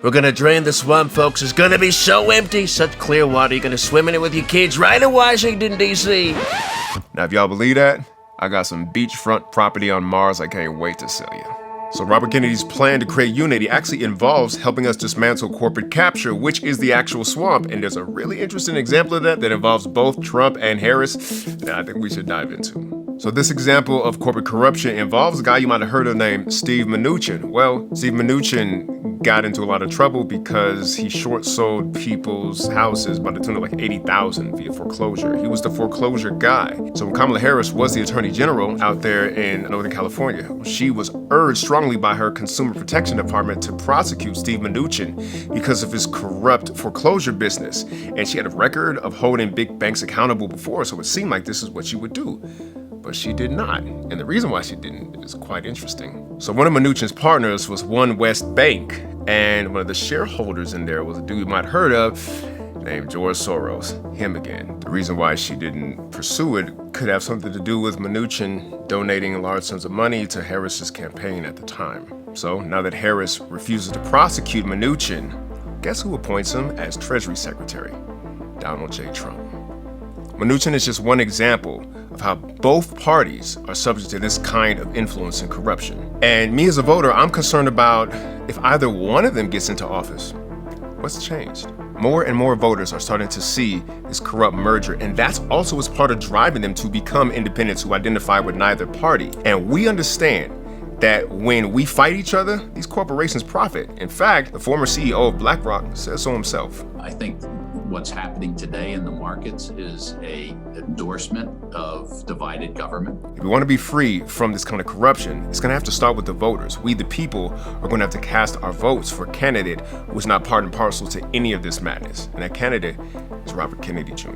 We're gonna drain the swamp, folks. It's gonna be so empty. Such clear water. You're gonna swim in it with your kids right in Washington, D.C. Now, if y'all believe that, I got some beachfront property on Mars I can't wait to sell you. So Robert Kennedy's plan to create unity actually involves helping us dismantle corporate capture, which is the actual swamp. And there's a really interesting example of that involves both Trump and Harris that I think we should dive into. So this example of corporate corruption involves a guy you might have heard of named Steve Mnuchin. Well, Steve Mnuchin got into a lot of trouble because he short sold people's houses by the tune of like $80,000 via foreclosure. He was the foreclosure guy. So when Kamala Harris was the attorney general out there in Northern California, she was urged strongly by her Consumer Protection Department to prosecute Steve Mnuchin because of his corrupt foreclosure business. And she had a record of holding big banks accountable before, so it seemed like this is what she would do. But she did not. And the reason why she didn't is quite interesting. So one of Mnuchin's partners was One West Bank, and one of the shareholders in there was a dude you might have heard of named George Soros, him again. The reason why she didn't pursue it could have something to do with Mnuchin donating large sums of money to Harris's campaign at the time. So now that Harris refuses to prosecute Mnuchin, guess who appoints him as Treasury Secretary? Donald J. Trump. Mnuchin is just one example of how both parties are subject to this kind of influence and corruption. And me as a voter, I'm concerned about if either one of them gets into office, what's changed? More and more voters are starting to see this corrupt merger, and that's also as part of driving them to become independents who identify with neither party. And we understand that when we fight each other, these corporations profit. In fact, the former CEO of BlackRock says so himself. I think what's happening today in the markets is an endorsement of divided government. If we want to be free from this kind of corruption, it's going to have to start with the voters. We, the people, are going to have to cast our votes for a candidate who is not part and parcel to any of this madness. And that candidate is Robert Kennedy Jr.